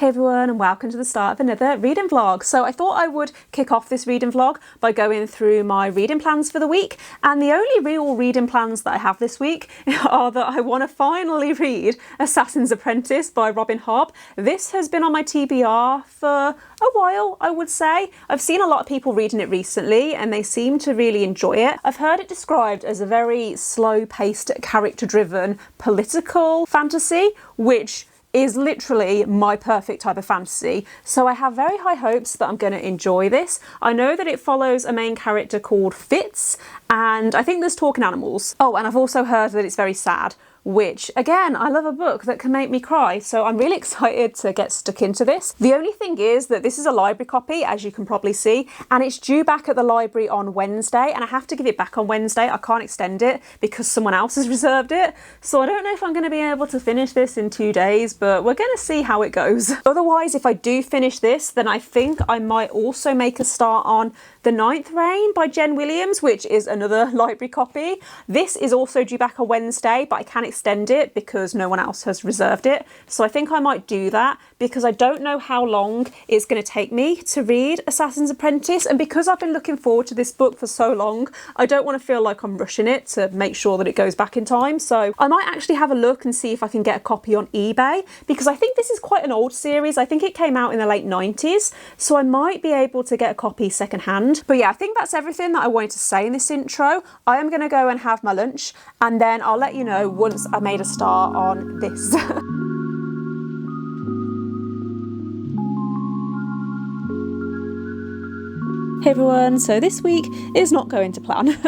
Hey everyone, and welcome to the start of another reading vlog. So I thought I would kick off this reading vlog by going through my reading plans for the week, and the only real reading plans that I have this week are that I want to finally read Assassin's Apprentice by Robin Hobb. This has been on my TBR for a while, I would say. I've seen a lot of people reading it recently and they seem to really enjoy it. I've heard it described as a very slow-paced, character-driven political fantasy, which is literally my perfect type of fantasy. So I have very high hopes that I'm going to enjoy this. I know that it follows a main character called Fitz, and I think there's talking animals. Oh, and I've also heard that it's very sad, which, again, I love a book that can make me cry, so I'm really excited to get stuck into this. The only thing is that this is a library copy, as you can probably see, and it's due back at the library on Wednesday, and I have to give it back on Wednesday. I can't extend it because someone else has reserved it, so I don't know if I'm going to be able to finish this in 2 days, but we're going to see how it goes. Otherwise, if I do finish this, then I think I might also make a start on The Ninth Reign by Jen Williams, which is another library copy. This is also due back on Wednesday, but I can extend it because no one else has reserved it. So I think I might do that because I don't know how long it's going to take me to read Assassin's Apprentice. And because I've been looking forward to this book for so long, I don't want to feel like I'm rushing it to make sure that it goes back in time. So I might actually have a look and see if I can get a copy on eBay, because I think this is quite an old series. I think it came out in the late 90s. So I might be able to get a copy secondhand. But yeah, I think that's everything that I wanted to say in this intro. I am going to go and have my lunch, and then I'll let you know once I made a start on this. Hey everyone, so this week is not going to plan.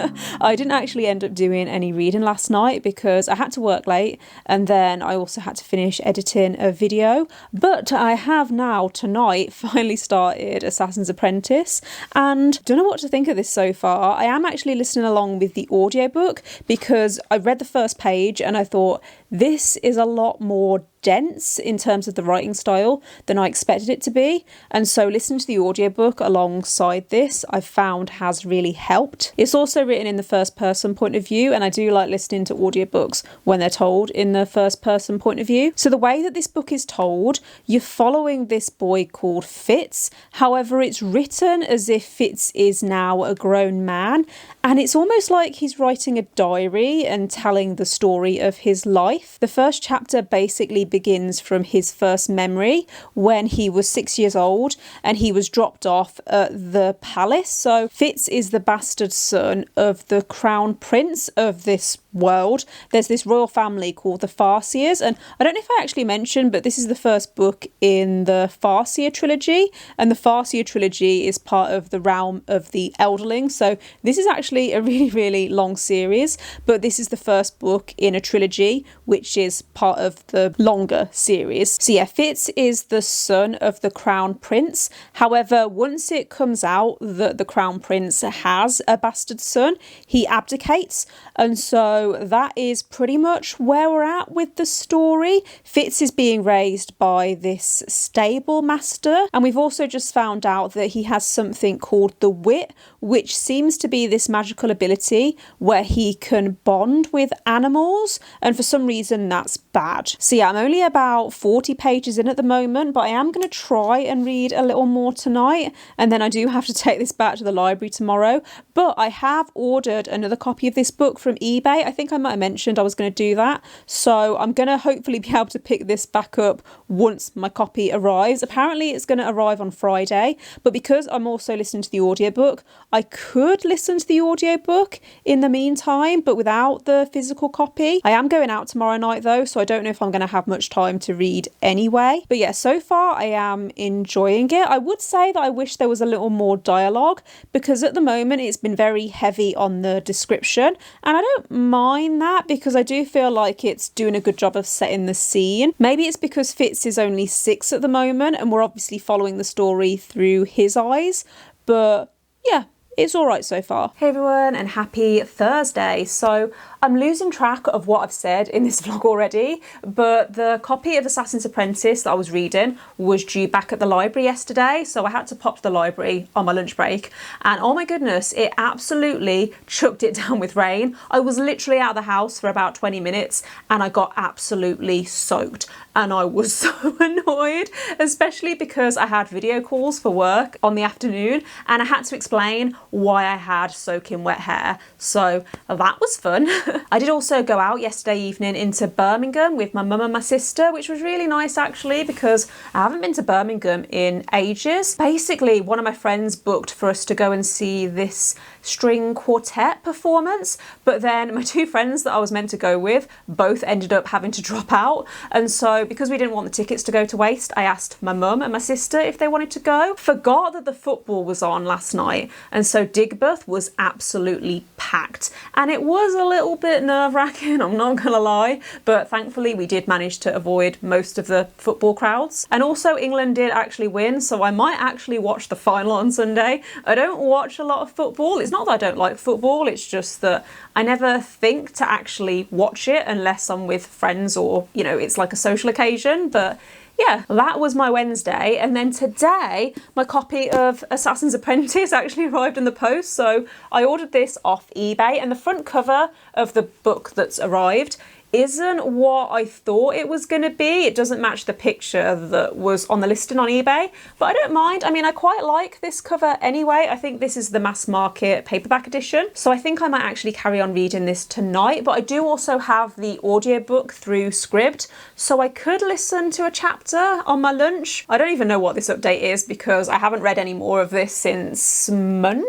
I didn't actually end up doing any reading last night because I had to work late, and then I also had to finish editing a video. But I have now tonight finally started Assassin's Apprentice, and don't know what to think of this so far. I am actually listening along with the audiobook because I read the first page and I thought this is a lot more dense in terms of the writing style than I expected it to be, and so listening to the audiobook alongside this I've found has really helped. It's also written in the first person point of view, and I do like listening to audiobooks when they're told in the first person point of view. So the way that this book is told, you're following this boy called Fitz. However, it's written as if Fitz is now a grown man, and it's almost like he's writing a diary and telling the story of his life. The first chapter basically begins from his first memory when he was 6 years old and he was dropped off at the palace. So Fitz is the bastard son of the crown prince of this world. There's this royal family called the Farseers, and I don't know if I actually mentioned, but this is the first book in the Farseer trilogy, and the Farseer trilogy is part of the realm of the Elderlings. So this is actually a really long series, but this is the first book in a trilogy which is part of the longer series. So yeah, Fitz is the son of the crown prince. However, once it comes out that the crown prince has a bastard son, he abdicates, and so that is pretty much where we're at with the story. Fitz is being raised by this stable master, and we've also just found out that he has something called the wit, which seems to be this magical ability where he can bond with animals, and for some reason that's bad. So yeah, I'm only about 40 pages in at the moment, but I am going to try and read a little more tonight, and then I do have to take this back to the library tomorrow. But I have ordered another copy of this book from eBay. I think I might have mentioned I was going to do that, so I'm going to hopefully be able to pick this back up once my copy arrives. Apparently it's going to arrive on Friday, but because I'm also listening to the audiobook, I could listen to the audiobook in the meantime, but without the physical copy. I am going out tomorrow night though, so I don't know if I'm going to have much time to read anyway. But yeah, so far I am enjoying it. I would say that I wish there was a little more dialogue, because at the moment it's been very heavy on the description, and I don't mind that because I do feel like it's doing a good job of setting the scene. Maybe it's because Fitz is only 6 at the moment and we're obviously following the story through his eyes, but yeah, it's all right so far. Hey everyone, and happy Thursday. So I'm losing track of what I've said in this vlog already, but the copy of Assassin's Apprentice that I was reading was due back at the library yesterday, so I had to pop to the library on my lunch break, and oh my goodness, it absolutely chucked it down with rain. I was literally out of the house for about 20 minutes and I got absolutely soaked, and I was so annoyed, especially because I had video calls for work on the afternoon and I had to explain why I had soaking wet hair, so that was fun. I did also go out yesterday evening into Birmingham with my mum and my sister, which was really nice actually, because I haven't been to Birmingham in ages. Basically, one of my friends booked for us to go and see this string quartet performance, but then my two friends that I was meant to go with both ended up having to drop out, and so because we didn't want the tickets to go to waste, I asked my mum and my sister if they wanted to go. Forgot that the football was on last night, and so Digbeth was absolutely packed, and it was a little bit nerve-wracking, I'm not gonna lie, but thankfully we did manage to avoid most of the football crowds. And also England did actually win, so I might actually watch the final on Sunday. I don't watch a lot of football. It's not that I don't like football, it's just that I never think to actually watch it unless I'm with friends or, you know, it's like a social occasion. But yeah, that was my Wednesday, and then today my copy of Assassin's Apprentice actually arrived in the post. So I ordered this off eBay, and the front cover of the book that's arrived isn't what I thought it was going to be. It doesn't match the picture that was on the listing on eBay, but I don't mind. I mean, I quite like this cover anyway. I think this is the mass market paperback edition, so I think I might actually carry on reading this tonight. But I do also have the audiobook through Scribd, so I could listen to a chapter on my lunch. I don't even know what this update is because I haven't read any more of this since Monday,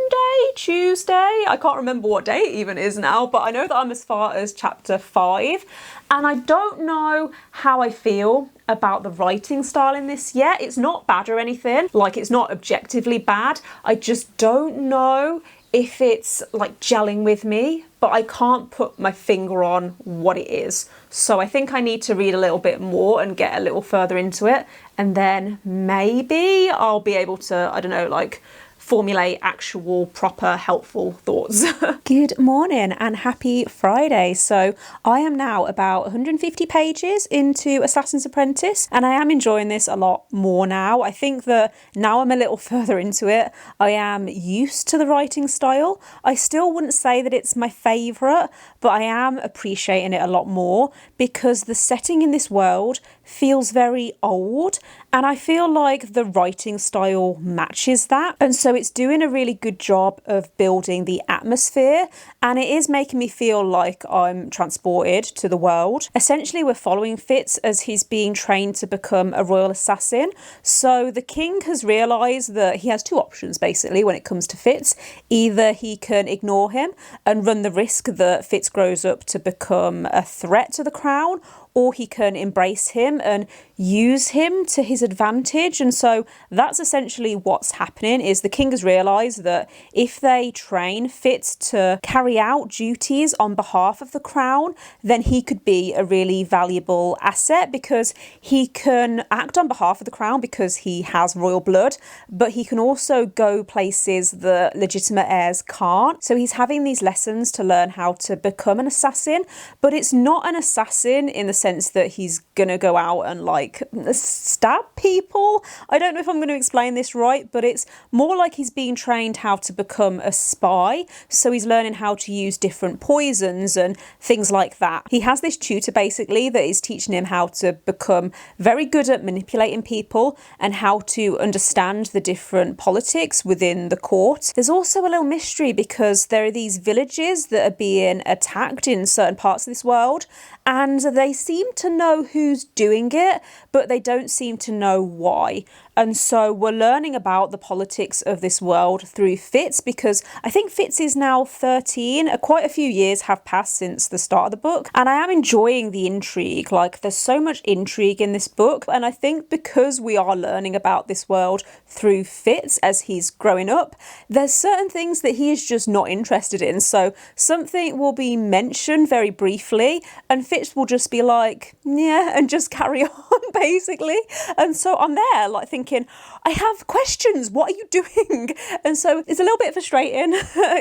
Tuesday. I can't remember what day it even is now, but I know that I'm as far as chapter 5. And I don't know how I feel about the writing style in this yet. It's not bad or anything, like it's not objectively bad. I just don't know if it's like gelling with me, but I can't put my finger on what it is. So I think I need to read a little bit more and get a little further into it, and then maybe I'll be able to, I don't know, like formulate actual proper helpful thoughts. Good morning and happy Friday. So I am now about 150 pages into Assassin's Apprentice, and I am enjoying this a lot more now. I think that now I'm a little further into it, I am used to the writing style. I still wouldn't say that it's my favourite, but I am appreciating it a lot more because the setting in this world feels very old, and I feel like the writing style matches that, and so it's doing a really good job of building the atmosphere, and it is making me feel like I'm transported to the world. Essentially, we're following Fitz as he's being trained to become a royal assassin. So the king has realised that he has two options basically when it comes to Fitz. Either he can ignore him and run the risk that Fitz grows up to become a threat to the crown, or he can embrace him and use him to his advantage. And so that's essentially what's happening, is the king has realised that if they train Fitz to carry out duties on behalf of the crown, then he could be a really valuable asset because he can act on behalf of the crown because he has royal blood, but he can also go places that legitimate heirs can't. So he's having these lessons to learn how to become an assassin, but it's not an assassin in the sense that he's gonna go out and like stab people. I don't know if I'm going to explain this right, but it's more like he's being trained how to become a spy. So he's learning how to use different poisons and things like that. He has this tutor basically that is teaching him how to become very good at manipulating people and how to understand the different politics within the court. There's also a little mystery because there are these villages that are being attacked in certain parts of this world, and they seem to know who's doing it, but they don't seem to know why. And so we're learning about the politics of this world through Fitz, because I think Fitz is now 13. Quite a few years have passed since the start of the book, and I am enjoying the intrigue. Like, there's so much intrigue in this book, and I think because we are learning about this world through Fitz as he's growing up, there's certain things that he is just not interested in. So something will be mentioned very briefly, and Fitz will just be like, like, yeah, and just carry on basically. And so I'm there like thinking, I have questions, what are you doing? And so it's a little bit frustrating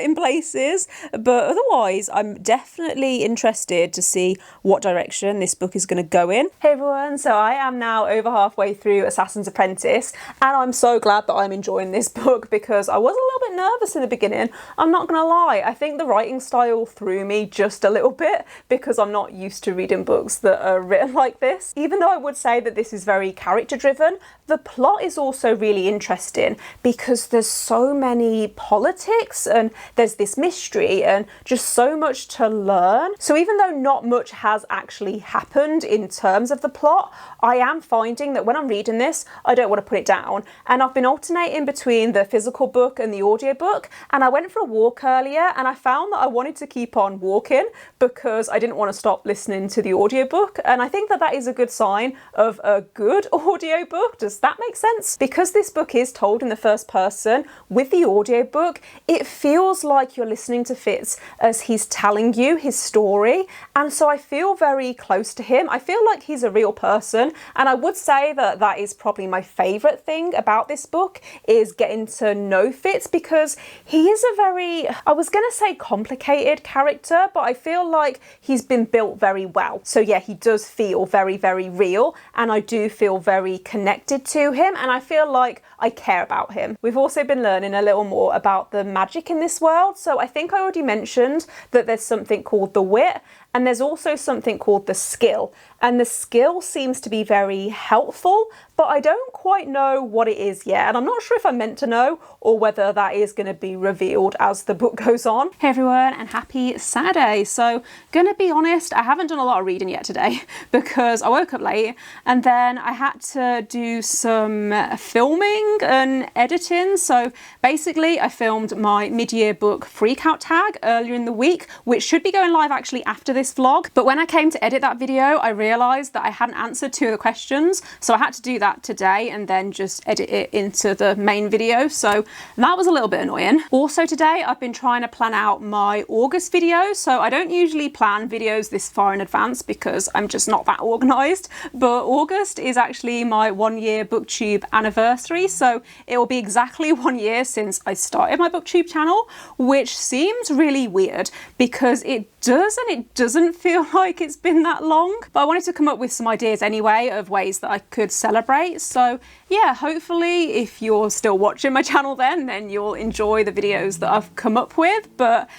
in places, but otherwise I'm definitely interested to see what direction this book is going to go in. Hey everyone, so I am now over halfway through Assassin's Apprentice, and I'm so glad that I'm enjoying this book because I was a little bit nervous in the beginning. I'm not gonna lie, I think the writing style threw me just a little bit because I'm not used to reading books that are written like this. Even though I would say that this is very character driven, the plot is also really interesting because there's so many politics and there's this mystery and just so much to learn. So even though not much has actually happened in terms of the plot, I am finding that when I'm reading this, I don't want to put it down. And I've been alternating between the physical book and the audiobook, and I went for a walk earlier and I found that I wanted to keep on walking because I didn't want to stop listening to the audiobook. And I think that that is a good sign of a good audiobook. Does that make sense? Because this book is told in the first person, with the audiobook, it feels like you're listening to Fitz as he's telling you his story. And so I feel very close to him. I feel like he's a real person. And I would say that that is probably my favourite thing about this book, is getting to know Fitz, because he is a very, I was going to say complicated character, but I feel like he's been built very well. So yeah, he does feel very, very real, and I do feel very connected to him, and I feel like I care about him. We've also been learning a little more about the magic in this world. So I think I already mentioned that there's something called the wit, and there's also something called the skill. And the skill seems to be very helpful, but I don't quite know what it is yet. And I'm not sure if I'm meant to know or whether that is going to be revealed as the book goes on. Hey everyone, and happy Saturday. So gonna be honest, I haven't done a lot of reading yet today because I woke up late and then I had to do some filming and editing. So basically I filmed my mid-year book freakout tag earlier in the week, which should be going live actually after this vlog. But when I came to edit that video, I realised that I hadn't answered 2 of the questions. So I had to do that today and then just edit it into the main video. So that was a little bit annoying. Also today, I've been trying to plan out my August video. So I don't usually plan videos this far in advance because I'm just not that organised. But August is actually my 1-year BookTube anniversary. So it will be exactly 1 year since I started my BookTube channel, which seems really weird because it does and it doesn't feel like it's been that long. But I wanted to come up with some ideas anyway of ways that I could celebrate. So yeah, hopefully if you're still watching my channel then you'll enjoy the videos that I've come up with. But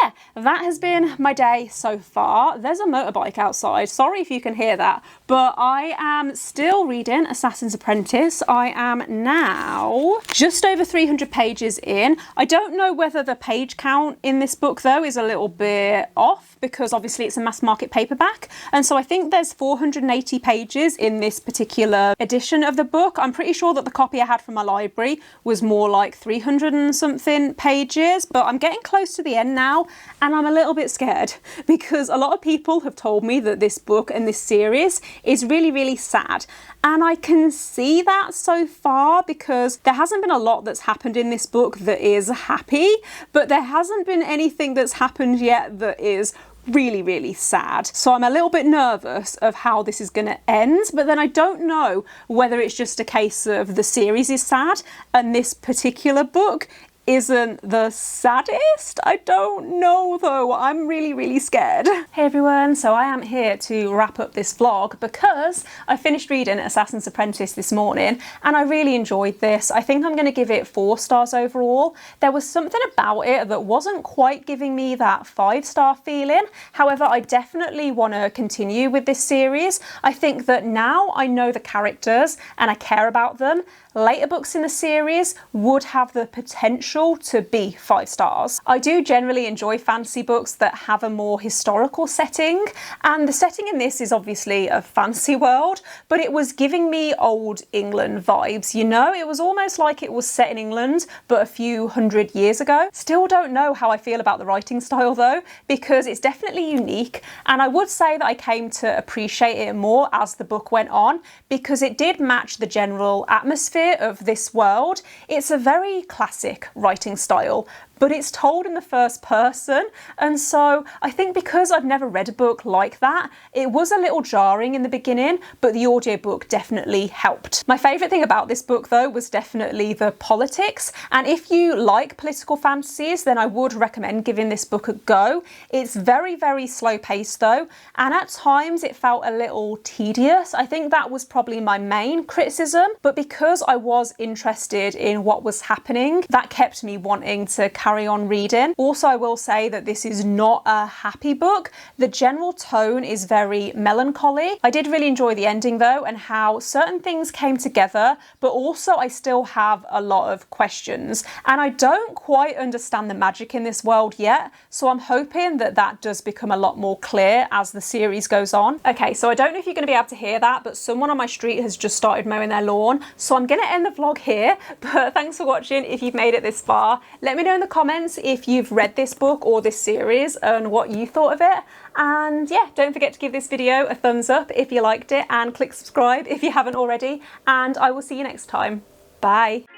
yeah, that has been my day so far. There's a motorbike outside. Sorry if you can hear that, but I am still reading Assassin's Apprentice. I am now just over 300 pages in. I don't know whether the page count in this book though is a little bit off because obviously it's a mass market paperback. And so I think there's 480 pages in this particular edition of the book. I'm pretty sure that the copy I had from my library was more like 300 and something pages, but I'm getting close to the end now. And I'm a little bit scared because a lot of people have told me that this book and this series is really, really sad. And I can see that so far because there hasn't been a lot that's happened in this book that is happy, but there hasn't been anything that's happened yet that is really, really sad. So I'm a little bit nervous of how this is going to end, but then I don't know whether it's just a case of the series is sad and this particular book isn't the saddest. I don't know though. I'm really, really scared. Hey everyone, so I am here to wrap up this vlog because I finished reading Assassin's Apprentice this morning and I really enjoyed this. I think I'm going to give it 4 stars overall. There was something about it that wasn't quite giving me that 5-star feeling. However, I definitely want to continue with this series. I think that now I know the characters and I care about them, later books in the series would have the potential to be 5 stars. I do generally enjoy fantasy books that have a more historical setting, and the setting in this is obviously a fantasy world, but it was giving me old England vibes, you know? It was almost like it was set in England, but a few hundred years ago. Still don't know how I feel about the writing style though, because it's definitely unique, and I would say that I came to appreciate it more as the book went on, because it did match the general atmosphere of this world. It's a very classic writing style, but it's told in the first person. And so I think because I've never read a book like that, it was a little jarring in the beginning, but the audiobook definitely helped. My favourite thing about this book though was definitely the politics, and if you like political fantasies, then I would recommend giving this book a go. It's very, very slow paced though, and at times it felt a little tedious. I think that was probably my main criticism, but because I was interested in what was happening, that kept me wanting to carry on reading. Also, I will say that this is not a happy book. The general tone is very melancholy. I did really enjoy the ending though, and how certain things came together, but also I still have a lot of questions, and I don't quite understand the magic in this world yet, so I'm hoping that that does become a lot more clear as the series goes on. Okay, so I don't know if you're going to be able to hear that, but someone on my street has just started mowing their lawn, so I'm going to end the vlog here, but thanks for watching. If you've made it this far, let me know in the comments if you've read this book or this series and what you thought of it. And yeah, don't forget to give this video a thumbs up if you liked it, and click subscribe if you haven't already, and I will see you next time. Bye.